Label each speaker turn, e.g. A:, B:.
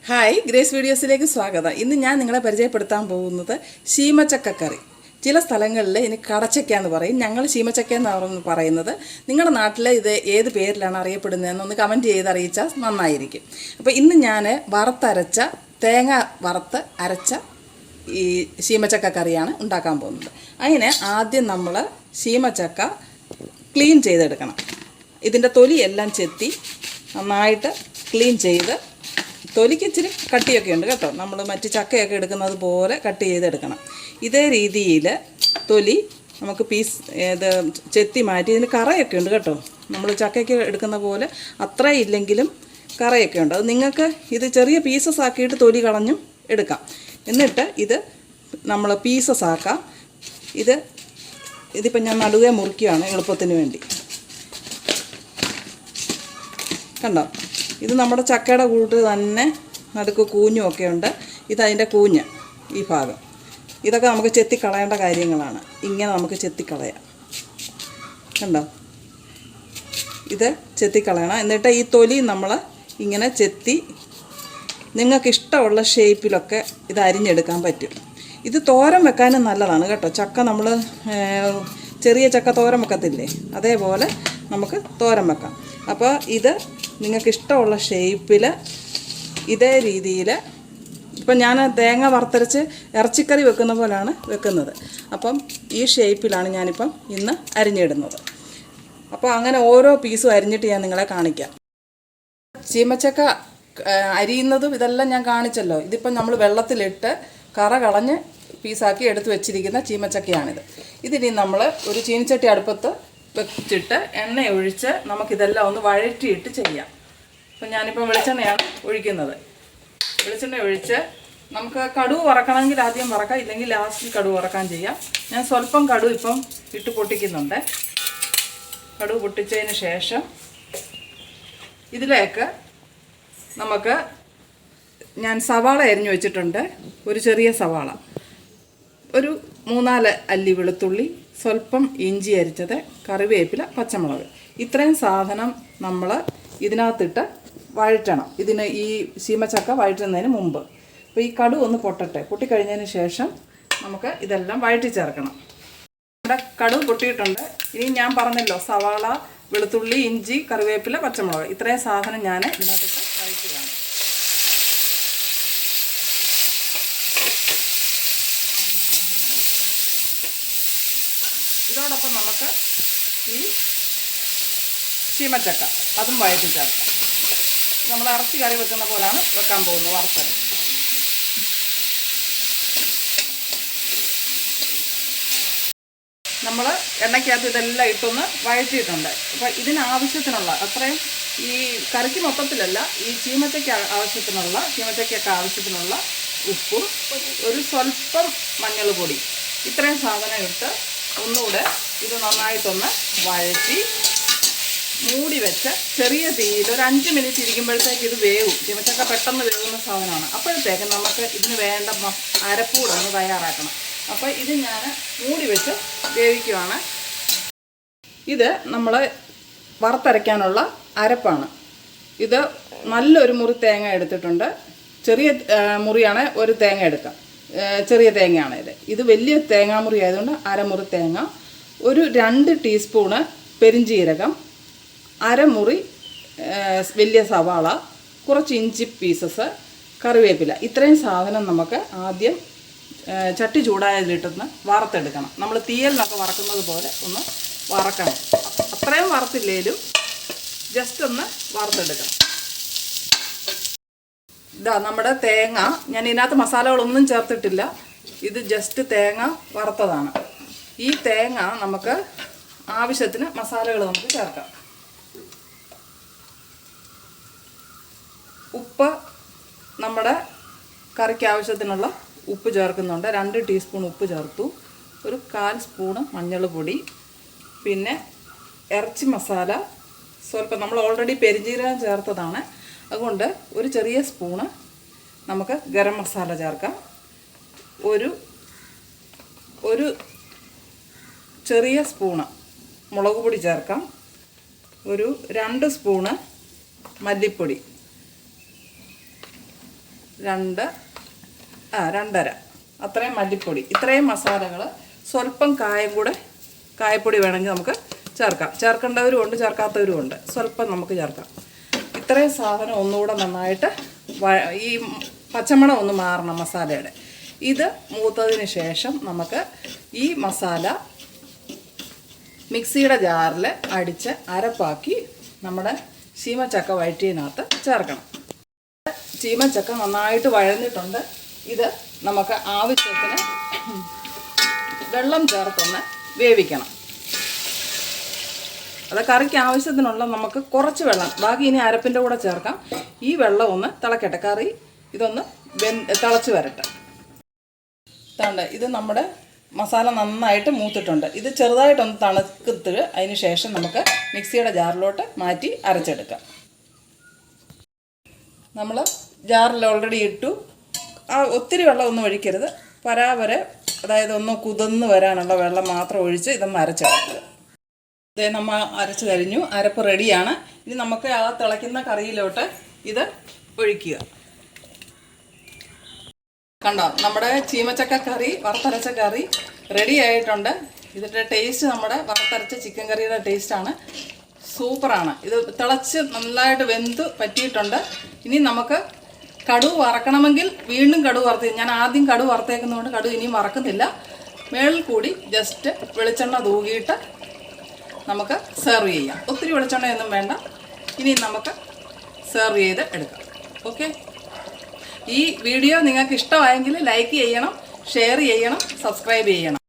A: Hi, grace വീഡിയോസിലേക്ക് സ്വാഗതം. ഇന്ന് ഞാൻ നിങ്ങളെ പരിചയപ്പെടുത്താൻ പോകുന്നത് ശീമച്ചക്കക്കറി. ചില സ്ഥലങ്ങളിൽ ഇനി കടച്ചക്ക എന്ന് പറയും, ഞങ്ങൾ ശീമച്ചക്ക എന്നാണ് പറയുന്നത്. നിങ്ങളുടെ നാട്ടിൽ ഇത് ഏത് പേരിലാണ് അറിയപ്പെടുന്നതെന്നൊന്ന് കമൻറ്റ് ചെയ്ത് അറിയിച്ചാൽ നന്നായിരിക്കും. അപ്പോൾ ഇന്ന് ഞാൻ വറുത്തരച്ച തേങ്ങ വറുത്ത് അരച്ച ഈ ശീമച്ചക്കക്കറിയാണ് ഉണ്ടാക്കാൻ പോകുന്നത്. അതിന് ആദ്യം നമ്മൾ ശീമച്ചക്ക ക്ലീൻ ചെയ്തെടുക്കണം. ഇതിൻ്റെ തൊലിയെല്ലാം ചെത്തി നന്നായിട്ട് ക്ലീൻ ചെയ്ത്, തൊലിക്ക് ഇച്ചിരി കട്ടിയൊക്കെ ഉണ്ട് കേട്ടോ, നമ്മൾ മറ്റ് ചക്കയൊക്കെ എടുക്കുന്നത് പോലെ കട്ട് ചെയ്തെടുക്കണം. ഇതേ രീതിയിൽ തൊലി നമുക്ക് ഇത് ചെത്തി മാറ്റി, ഇതിന് കറയൊക്കെ ഉണ്ട് കേട്ടോ, നമ്മൾ ചക്കയ്ക്ക് എടുക്കുന്ന പോലെ അത്ര ഇല്ലെങ്കിലും കറയൊക്കെ ഉണ്ട്. അത് നിങ്ങൾക്ക് ഇത് ചെറിയ പീസസ് ആക്കിയിട്ട് തൊലി കളഞ്ഞും എടുക്കാം. എന്നിട്ട് ഇത് നമ്മൾ പീസസ് ആക്കാം. ഇതിപ്പം ഞാൻ നടുവേ മുറിക്കുകയാണ് എളുപ്പത്തിന് വേണ്ടി. കണ്ടോ, ഇത് നമ്മുടെ ചക്കയുടെ കൂട്ട് തന്നെ നടുക്ക് കൂഞ്ഞും ഒക്കെ ഉണ്ട്. ഇതതിൻ്റെ കൂഞ്ഞ്, ഈ ഭാഗം. ഇതൊക്കെ നമുക്ക് ചെത്തിക്കളയേണ്ട കാര്യങ്ങളാണ്. ഇങ്ങനെ നമുക്ക് ചെത്തിക്കളയാം. കണ്ടോ, ഇത് ചെത്തിക്കളയണം. എന്നിട്ട് ഈ തൊലി നമ്മൾ ഇങ്ങനെ ചെത്തി നിങ്ങൾക്കിഷ്ടമുള്ള ഷേപ്പിലൊക്കെ ഇത് അരിഞ്ഞെടുക്കാൻ പറ്റും. ഇത് തോരൻ വെക്കാനും നല്ലതാണ് കേട്ടോ. ചക്ക നമ്മൾ ചെറിയ ചക്ക തോരൻ വെക്കത്തില്ലേ, അതേപോലെ നമുക്ക് തോരൻ വെക്കാം. അപ്പോൾ ഇത് നിങ്ങൾക്കിഷ്ടമുള്ള ഷേപ്പിൽ ഇതേ രീതിയിൽ, ഇപ്പം ഞാൻ തേങ്ങ വറുത്തരച്ച് ഇറച്ചിക്കറി വെക്കുന്ന പോലെയാണ് വെക്കുന്നത്. അപ്പം ഈ ഷേപ്പിലാണ് ഞാനിപ്പം ഇന്ന് അരിഞ്ഞിടുന്നത്. അപ്പോൾ അങ്ങനെ ഓരോ പീസും അരിഞ്ഞിട്ട് ഞാൻ നിങ്ങളെ കാണിക്കാം. ചീമച്ചക്ക അരിയുന്നതും ഇതെല്ലാം ഞാൻ കാണിച്ചല്ലോ. ഇതിപ്പം നമ്മൾ വെള്ളത്തിലിട്ട് കറ കളഞ്ഞ് പീസാക്കി എടുത്ത് വെച്ചിരിക്കുന്ന ചീമച്ചക്കയാണിത്. ഇതിനി നമ്മൾ ഒരു ചീനിച്ചട്ടി അടുപ്പത്ത് വെച്ചിട്ട് എണ്ണ ഒഴിച്ച് നമുക്കിതെല്ലാം ഒന്ന് വഴറ്റിയിട്ട് ചെയ്യാം. അപ്പം ഞാനിപ്പം വെളിച്ചെണ്ണയാണ് ഒഴിക്കുന്നത്. വെളിച്ചെണ്ണ ഒഴിച്ച് നമുക്ക് കടുക് വറക്കണമെങ്കിൽ ആദ്യം വറക്കാം, ഇല്ലെങ്കിൽ ലാസ്റ്റിൽ കടുക് വറക്കാൻ ചെയ്യാം. ഞാൻ സ്വല്പം കടുക് ഇപ്പം ഇട്ട് പൊട്ടിക്കുന്നുണ്ട്. കടുക് പൊട്ടിച്ചതിന് ശേഷം ഇതിലേക്ക് നമുക്ക് ഞാൻ സവാള അരിഞ്ഞു വെച്ചിട്ടുണ്ട്. ഒരു ചെറിയ സവാള, ഒരു 3-4 അല്ലി വെളുത്തുള്ളി, സ്വല്പം ഇഞ്ചി അരിച്ചത്, കറിവേപ്പില, പച്ചമുളക്. ഇത്രയും സാധനം നമ്മൾ ഇതിനകത്തിട്ട് വഴറ്റണം. ഈ ശീമച്ചക്ക വഴറ്റുന്നതിന് മുമ്പ്. അപ്പോൾ ഈ കടുക് ഒന്ന് പൊട്ടട്ടെ. പൊട്ടിക്കഴിഞ്ഞതിന് ശേഷം നമുക്ക് ഇതെല്ലാം വഴറ്റി ചേർക്കണം. ഇവിടെ കടുക് പൊട്ടിയിട്ടുണ്ട്. ഇനി ഞാൻ പറഞ്ഞല്ലോ, സവാള, വെളുത്തുള്ളി, ഇഞ്ചി, കറിവേപ്പില, പച്ചമുളക്, ഇത്രയും സാധനം ഞാൻ ഇതിനകത്തിട്ട് വഴറ്റുകയാണ്. ഇതോടൊപ്പം നമുക്ക് ഈ ശീമച്ചക്ക അതും വഴറ്റി ചേർക്കാം. നമ്മൾ ഇറച്ചി കറി വെക്കുന്ന പോലെയാണ് വെക്കാൻ പോകുന്നത്, വറുത്തത്. നമ്മൾ എണ്ണയ്ക്കകത്ത് ഇതെല്ലാം ഇട്ടൊന്ന് വഴറ്റിയിട്ടുണ്ട്. അപ്പോൾ ഇതിനാവശ്യത്തിനുള്ള അത്രയും, ഈ കറിക്ക് മൊത്തത്തിലല്ല, ഈ ചീമച്ചയ്ക്കൊക്കെ ആവശ്യത്തിനുള്ള ഉപ്പും ഒരു സ്വല്പം മഞ്ഞൾ പൊടി, ഇത്രയും സാധനം ഇട്ട് ഒന്നുകൂടെ ഇത് നന്നായിട്ടൊന്ന് വഴറ്റി മൂടി വെച്ച് ചെറിയ തീയിൽ ഒരു 5 മിനിറ്റ് ഇരിക്കുമ്പോഴത്തേക്ക് ഇത് വേവും. ചീമച്ചക്ക പെട്ടെന്ന് വേവുന്ന സാധനമാണ്. അപ്പോഴത്തേക്ക് നമുക്ക് ഇതിന് വേണ്ട അരപ്പൂടെ ഒന്ന് തയ്യാറാക്കണം. അപ്പോൾ ഇത് ഞാൻ മൂടി വെച്ച് വേവിക്കുവാണ്. ഇത് നമ്മൾ വറുത്തരയ്ക്കാനുള്ള അരപ്പാണ്. ഇത് നല്ലൊരു മുറി തേങ്ങ എടുത്തിട്ടുണ്ട്. ചെറിയ മുറിയാണ്, ഒരു തേങ്ങ എടുക്കാം. ചെറിയ തേങ്ങയാണ് ഇത് വലിയ തേങ്ങാമുറി ആയതുകൊണ്ട് അരമുറി തേങ്ങ, ഒരു 2 ടീസ്പൂണ് പെരിഞ്ജീരകം, അരമുറി വലിയ സവാള, കുറച്ച് ഇഞ്ചി പീസസ്, കറിവേപ്പില. ഇത്രയും സാധനം നമുക്ക് ആദ്യം ചട്ടി ചൂടായതിലിട്ടൊന്ന് വറുത്തെടുക്കണം. നമ്മൾ തീയലിനൊക്കെ വറക്കുന്നത് പോലെ ഒന്ന് വറക്കണം. അത്രയും വറുത്തില്ലേലും ജസ്റ്റ് ഒന്ന് വറുത്തെടുക്കണം. ഇതാ നമ്മുടെ തേങ്ങ. ഞാൻ ഇതിനകത്ത് മസാലകളൊന്നും ചേർത്തിട്ടില്ല. ഇത് ജസ്റ്റ് തേങ്ങ വറുത്തതാണ്. ഈ തേങ്ങ നമുക്ക് ആവശ്യത്തിന് മസാലകൾ നമുക്ക് ചേർക്കാം. ഉപ്പ്, നമ്മുടെ കറിക്ക് ആവശ്യത്തിനുള്ള ഉപ്പ് ചേർക്കുന്നുണ്ട്. 2 ടീസ്പൂൺ ഉപ്പ് ചേർത്തു. ഒരു 1/4 സ്പൂണ് മഞ്ഞൾ പൊടി, പിന്നെ ഇറച്ചി മസാല സ്വല്പം. നമ്മൾ ഓൾറെഡി പെരിഞ്ജീരകം ചേർത്തതാണ്, അതുകൊണ്ട് ഒരു ചെറിയ സ്പൂണ് നമുക്ക് ഗരം മസാല ചേർക്കാം. ഒരു ചെറിയ സ്പൂണ് മുളക് പൊടി ചേർക്കാം. ഒരു 2 സ്പൂണ് മല്ലിപ്പൊടി, 2.5 അത്രയും മല്ലിപ്പൊടി. ഇത്രയും മസാലകൾ, സ്വല്പം കായപ്പൊടി വേണമെങ്കിൽ നമുക്ക് ചേർക്കേണ്ടവരും ഉണ്ട്, ചേർക്കാത്തവരും ഉണ്ട്. സ്വല്പം നമുക്ക് ചേർക്കാം. ഇത്രയും സാധനം ഒന്നുകൂടെ നന്നായിട്ട് ഈ പച്ചമണം ഒന്ന് മാറണം മസാലയുടെ. ഇത് മൂത്തതിന് ശേഷം നമുക്ക് ഈ മസാല മിക്സിയുടെ ജാറിൽ അടിച്ച് അരപ്പാക്കി നമ്മുടെ ചീമച്ചക്ക വഴറ്റിയതിനകത്ത് ചേർക്കണം. ചീമച്ചക്ക നന്നായിട്ട് വഴന്നിട്ടുണ്ട്. ഇത് നമുക്ക് ആവശ്യത്തിന് വെള്ളം ചേർത്തൊന്ന് വേവിക്കണം. അത് കറിക്ക് ആവശ്യത്തിനുള്ള നമുക്ക് കുറച്ച് വെള്ളം, ബാക്കി ഇനി അരപ്പിൻ്റെ കൂടെ ചേർക്കാം. ഈ വെള്ളം ഒന്ന് തിളക്കട്ടെ, കറി ഇതൊന്ന് തിളച്ച് വരട്ടെ. ഇത് നമ്മുടെ മസാല നന്നായിട്ട് മൂത്തിട്ടുണ്ട്. ഇത് ചെറുതായിട്ടൊന്ന് തണുക്കത്ത് അതിന് ശേഷം നമുക്ക് മിക്സിയുടെ ജാറിലോട്ട് മാറ്റി അരച്ചെടുക്കാം. നമ്മൾ ജാറിൽ ഓൾറെഡി ഇട്ടു. ഒത്തിരി വെള്ളം ഒന്നും ഒഴിക്കരുത്. പരാവരെ, അതായത് ഒന്ന് കുതിർന്ന് വരാനുള്ള വെള്ളം മാത്രം ഒഴിച്ച് ഇതൊന്ന് അരച്ചെടുക്കുക. ഇതേ നമ്മൾ അരച്ച് കഴിഞ്ഞു. അരപ്പ് റെഡിയാണ്. ഇനി നമുക്ക് ആ തിളയ്ക്കുന്ന കറിയിലോട്ട് ഇത് ഒഴിക്കുക. കണ്ടോ, നമ്മുടെ ചീമച്ചക്ക കറി, വറുത്തരച്ച കറി റെഡി ആയിട്ടുണ്ട്. ഇതിൻ്റെ ടേസ്റ്റ് നമ്മുടെ വറുത്തരച്ച ചിക്കൻ കറിയുടെ ടേസ്റ്റാണ്. സൂപ്പറാണ്. ഇത് തിളച്ച് നന്നായിട്ട് വെന്ത് പറ്റിയിട്ടുണ്ട്. ഇനി നമുക്ക് കടുക് വറക്കണമെങ്കിൽ വീണ്ടും കടുക് വറുത്ത്, ഞാൻ ആദ്യം കടുക് വറുത്തേക്കുന്നതുകൊണ്ട് കടുക് ഇനിയും വറക്കുന്നില്ല. മേളിൽ കൂടി ജസ്റ്റ് വെളിച്ചെണ്ണ തൂകിയിട്ട് നമുക്ക് സെർവ് ചെയ്യാം. ഒത്തിരി വെളിച്ചെണ്ണയൊന്നും വേണ്ട. ഇനി നമുക്ക് സെർവ് ചെയ്ത് എടുക്കാം. ഓക്കെ, ഈ വീഡിയോ നിങ്ങൾക്ക് ഇഷ്ടമായെങ്കിൽ ലൈക്ക് ചെയ്യണം, ഷെയർ ചെയ്യണം, സബ്സ്ക്രൈബ് ചെയ്യണം.